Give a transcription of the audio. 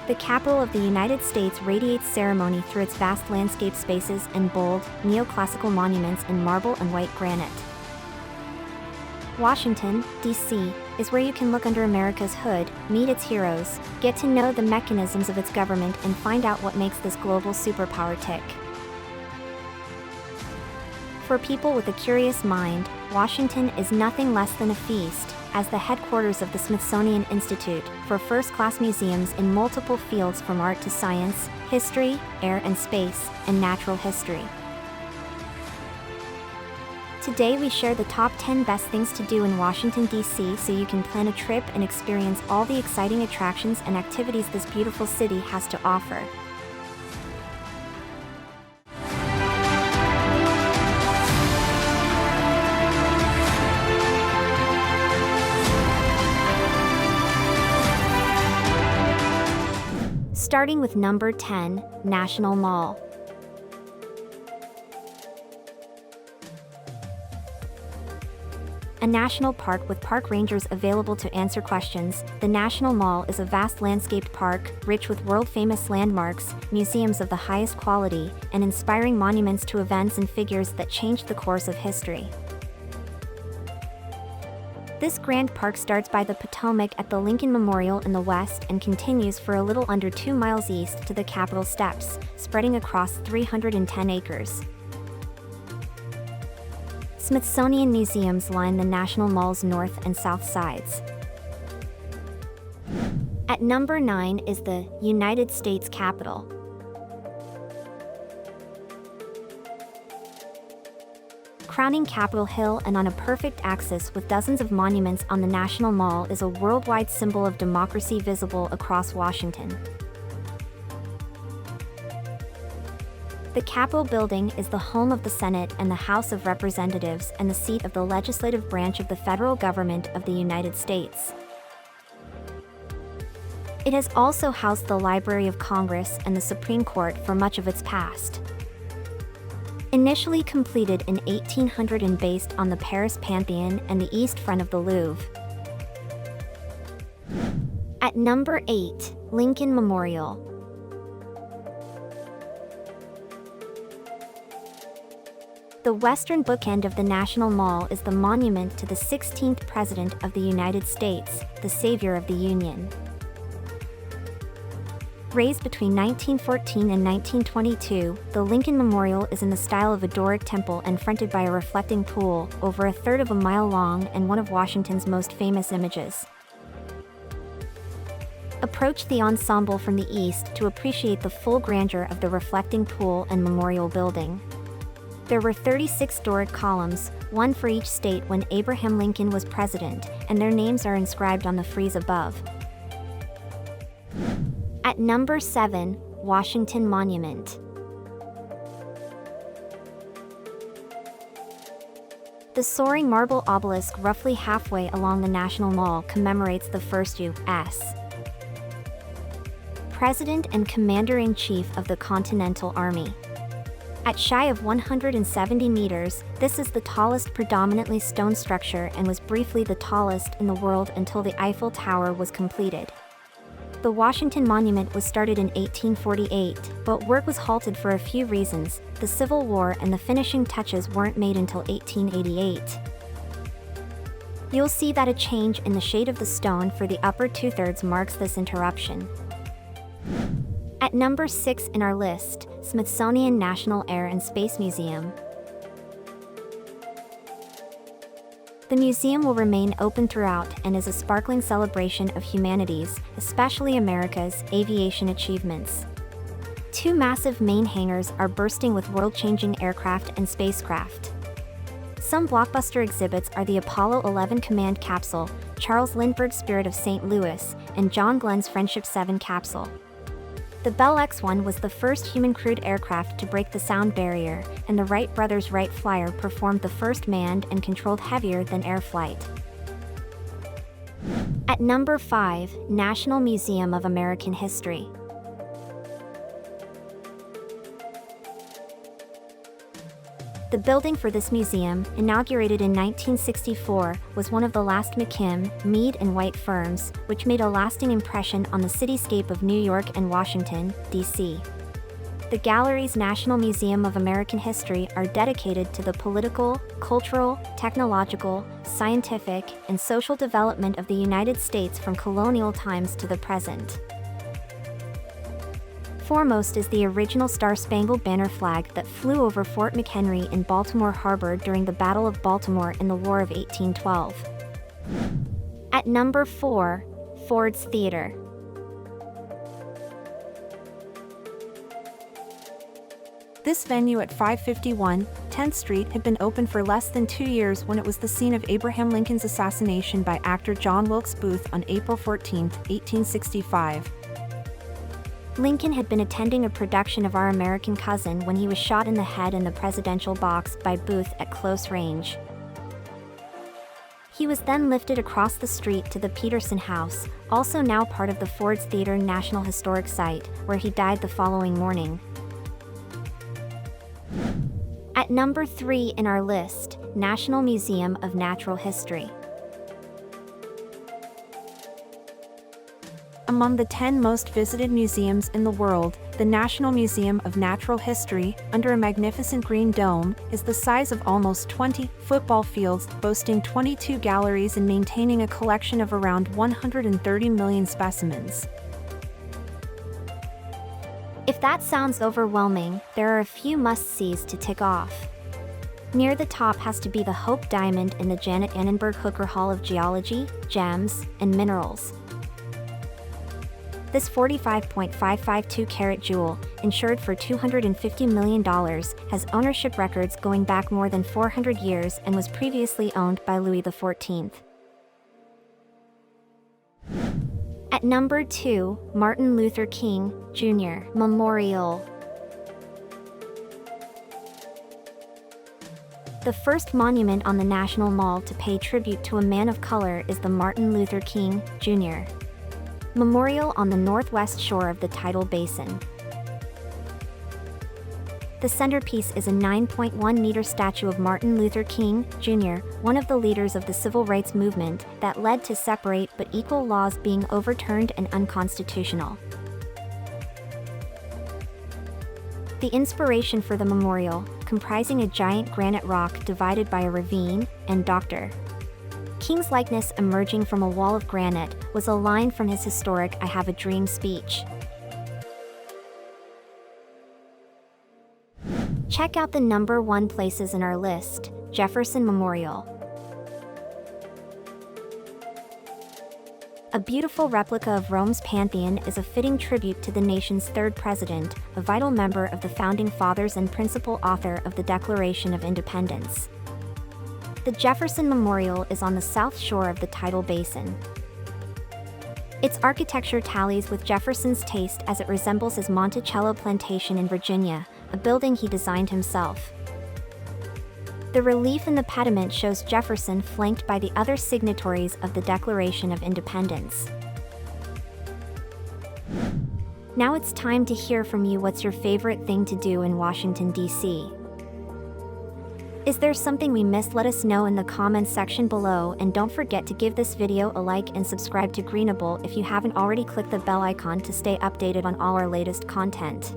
The capital of the United States radiates ceremony through its vast landscape spaces and bold, neoclassical monuments in marble and white granite. Washington, D.C., is where you can look under America's hood, meet its heroes, get to know the mechanisms of its government, and find out what makes this global superpower tick. For people with a curious mind, Washington is nothing less than a feast, as the headquarters of the Smithsonian Institute for first-class museums in multiple fields from art to science, history, air and space, and natural history. Today we share the top 10 best things to do in Washington, D.C. so you can plan a trip and experience all the exciting attractions and activities this beautiful city has to offer. Starting with number 10, National Mall. A national park with park rangers available to answer questions, the National Mall is a vast landscaped park, rich with world-famous landmarks, museums of the highest quality, and inspiring monuments to events and figures that changed the course of history. This grand park starts by the Potomac at the Lincoln Memorial in the west and continues for a little under 2 miles east to the Capitol Steps, spreading across 310 acres. Smithsonian museums line the National Mall's north and south sides. At number 9 is the United States Capitol. Crowning Capitol Hill and on a perfect axis with dozens of monuments on the National Mall is a worldwide symbol of democracy visible across Washington. The Capitol building is the home of the Senate and the House of Representatives and the seat of the legislative branch of the federal government of the United States. It has also housed the Library of Congress and the Supreme Court for much of its past. Initially completed in 1800 and based on the Paris Pantheon and the east front of the Louvre. At number 8, Lincoln Memorial. The western bookend of the National Mall is the monument to the 16th President of the United States, the savior of the Union. Raised between 1914 and 1922, the Lincoln Memorial is in the style of a Doric temple and fronted by a reflecting pool, over a third of a mile long and one of Washington's most famous images. Approach the ensemble from the east to appreciate the full grandeur of the reflecting pool and memorial building. There were 36 Doric columns, one for each state when Abraham Lincoln was president, and their names are inscribed on the frieze above. At number 7, Washington Monument. The soaring marble obelisk roughly halfway along the National Mall commemorates the first U.S. President and Commander-in-Chief of the Continental Army. At shy of 170 meters, this is the tallest predominantly stone structure and was briefly the tallest in the world until the Eiffel Tower was completed. The Washington Monument was started in 1848, but work was halted for a few reasons. The Civil War and the finishing touches weren't made until 1888. You'll see that a change in the shade of the stone for the upper two-thirds marks this interruption. At number 6 in our list, Smithsonian National Air and Space Museum. The museum will remain open throughout and is a sparkling celebration of humanity's, especially America's, aviation achievements. 2 massive main hangars are bursting with world-changing aircraft and spacecraft. Some blockbuster exhibits are the Apollo 11 Command Capsule, Charles Lindbergh's Spirit of St. Louis, and John Glenn's Friendship 7 capsule. The Bell X-1 was the first human-crewed aircraft to break the sound barrier, and the Wright brothers' Wright Flyer performed the first manned and controlled heavier-than-air flight. At number 5, National Museum of American History. The building for this museum, inaugurated in 1964, was one of the last McKim, Mead and White firms, which made a lasting impression on the cityscape of New York and Washington, D.C. The gallery's National Museum of American History are dedicated to the political, cultural, technological, scientific, and social development of the United States from colonial times to the present. Foremost is the original Star-Spangled Banner flag that flew over Fort McHenry in Baltimore Harbor during the Battle of Baltimore in the War of 1812. At number 4, Ford's Theater. This venue at 551 10th Street had been open for less than 2 years when it was the scene of Abraham Lincoln's assassination by actor John Wilkes Booth on April 14, 1865. Lincoln had been attending a production of Our American Cousin when he was shot in the head in the presidential box by Booth at close range. He was then lifted across the street to the Peterson House, also now part of the Ford's Theater National Historic Site, where he died the following morning. At number 3 in our list, National Museum of Natural History. Among the 10 most visited museums in the world, the National Museum of Natural History, under a magnificent green dome, is the size of almost 20 football fields, boasting 22 galleries and maintaining a collection of around 130 million specimens. If that sounds overwhelming, there are a few must-sees to tick off. Near the top has to be the Hope Diamond in the Janet Annenberg Hooker Hall of Geology, Gems, and Minerals. This 45.552-carat jewel, insured for $250 million, has ownership records going back more than 400 years and was previously owned by Louis XIV. At number 2, Martin Luther King, Jr. Memorial. The first monument on the National Mall to pay tribute to a man of color is the Martin Luther King, Jr. Memorial on the northwest shore of the Tidal Basin. The centerpiece is a 9.1-meter statue of Martin Luther King, Jr., one of the leaders of the civil rights movement that led to separate but equal laws being overturned and unconstitutional. The inspiration for the memorial, comprising a giant granite rock divided by a ravine, and Dr. King's likeness emerging from a wall of granite, was a line from his historic I Have a Dream speech. Check out the number 1 places in our list, Jefferson Memorial. A beautiful replica of Rome's Pantheon is a fitting tribute to the nation's third president, a vital member of the Founding Fathers and principal author of the Declaration of Independence. The Jefferson Memorial is on the south shore of the Tidal Basin. Its architecture tallies with Jefferson's taste as it resembles his Monticello plantation in Virginia, a building he designed himself. The relief in the pediment shows Jefferson flanked by the other signatories of the Declaration of Independence. Now it's time to hear from you. What's your favorite thing to do in Washington, D.C.? Is there something we missed? Let us know in the comments section below, and don't forget to give this video a like and subscribe to Greenable if you haven't already. Click the bell icon to stay updated on all our latest content.